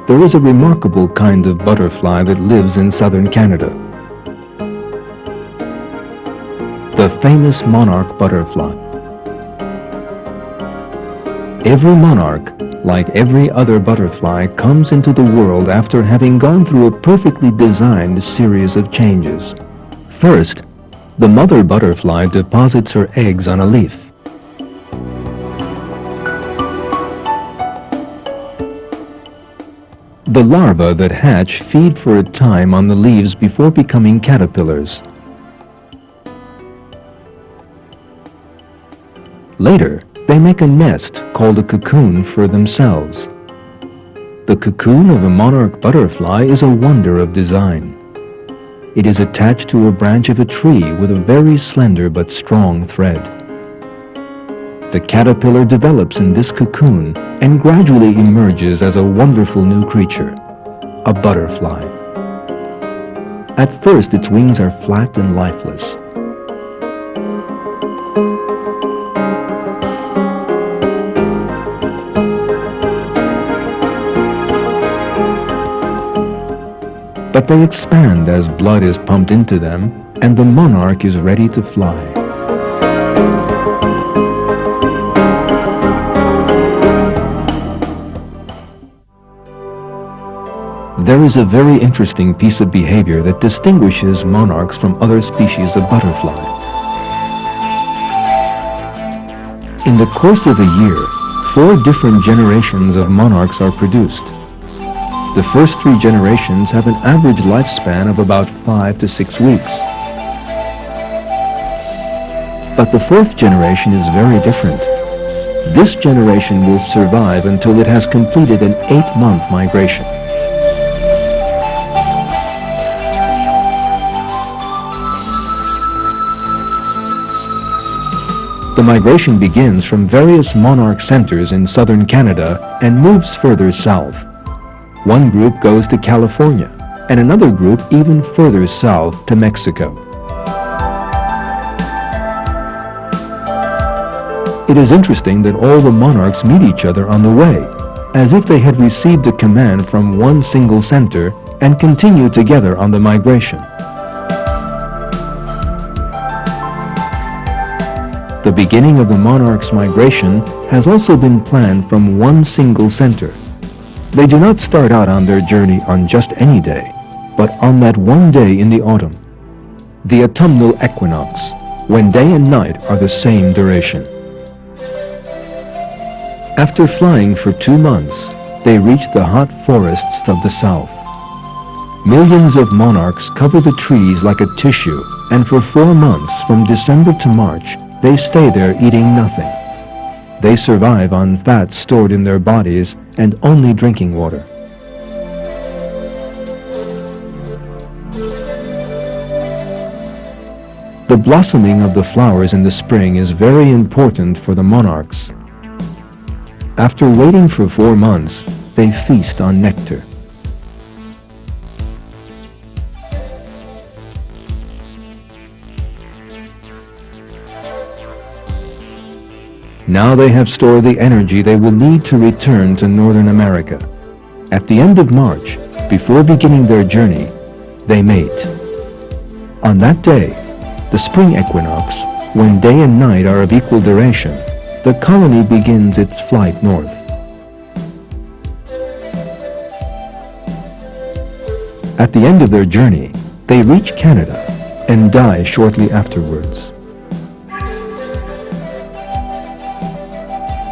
there is a remarkable kind of butterfly that lives in southern Canada. The famous monarch butterfly. Every monarch, like every other butterfly, comes into the world after having gone through a perfectly designed series of changes. First, the mother butterfly deposits her eggs on a leaf. The larvae that hatch feed for a time on the leaves before becoming caterpillars. Later, they make a nest called a cocoon for themselves. The cocoon of a monarch butterfly is a wonder of design. It is attached to a branch of a tree with a very slender but strong thread. The caterpillar develops in this cocoon and gradually emerges as a wonderful new creature, a butterfly. At first, its wings are flat and lifeless. But they expand as blood is pumped into them and the monarch is ready to fly. There is a very interesting piece of behavior that distinguishes monarchs from other species of butterfly. In the course of a year, 4 different generations of monarchs are produced. The first 3 generations have an average lifespan of about 5 to 6 weeks. But the 4th generation is very different. This generation will survive until it has completed an 8-month migration. The migration begins from various monarch centers in southern Canada and moves further south. One group goes to California, and another group even further south to Mexico. It is interesting that all the monarchs meet each other on the way, as if they had received a command from one single center and continue together on the migration. The beginning of the monarch's migration has also been planned from one single center. They do not start out on their journey on just any day, but on that one day in the autumn, the autumnal equinox, when day and night are the same duration. After flying for 2 months, they reach the hot forests of the south. Millions of monarchs cover the trees like a tissue, and for 4 months, from December to March, they stay there eating nothing. They survive on fat stored in their bodies and only drinking water. The blossoming of the flowers in the spring is very important for the monarchs. After waiting for 4 months, they feast on nectar. Now they have stored the energy they will need to return to Northern America. At the end of March, before beginning their journey, they mate. On that day, the spring equinox, when day and night are of equal duration, the colony begins its flight north. At the end of their journey, they reach Canada and die shortly afterwards.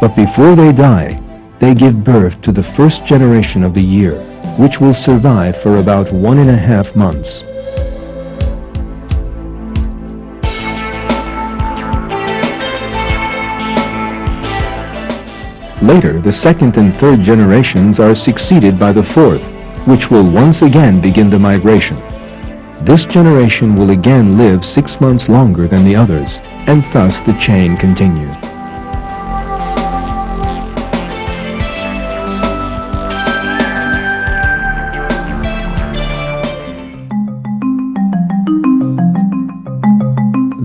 But before they die, they give birth to the first generation of the year, which will survive for about 1.5 months. Later, the second and third generations are succeeded by the fourth, which will once again begin the migration. This generation will again live 6 months longer than the others, and thus the chain continues.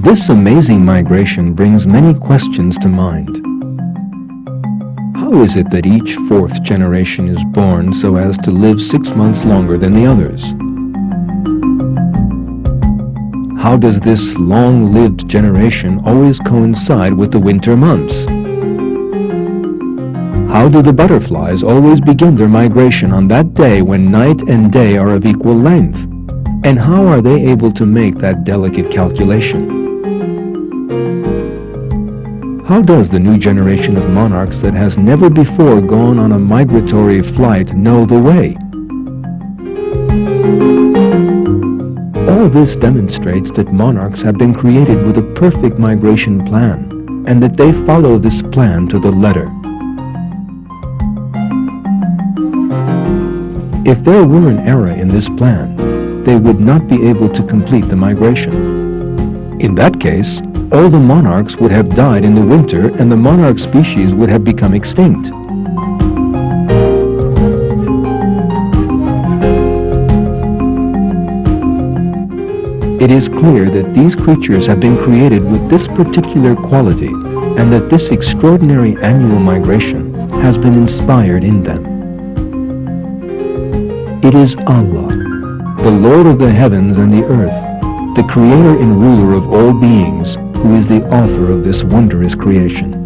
This amazing migration brings many questions to mind. How How is it that each fourth generation is born so as to live 6 months longer than the others? How does this long-lived generation always coincide with the winter months? How do the butterflies always begin their migration on that day when night and day are of equal length? And how are they able to make that delicate calculation? How does the new generation of monarchs that has never before gone on a migratory flight know the way? All this demonstrates that monarchs have been created with a perfect migration plan, and that they follow this plan to the letter. If there were an error in this plan, they would not be able to complete the migration. In that case, all the monarchs would have died in the winter and the monarch species would have become extinct. It is clear that these creatures have been created with this particular quality and that this extraordinary annual migration has been inspired in them. It is Allah, the Lord of the heavens and the earth, the creator and ruler of all beings, who is the author of this wondrous creation.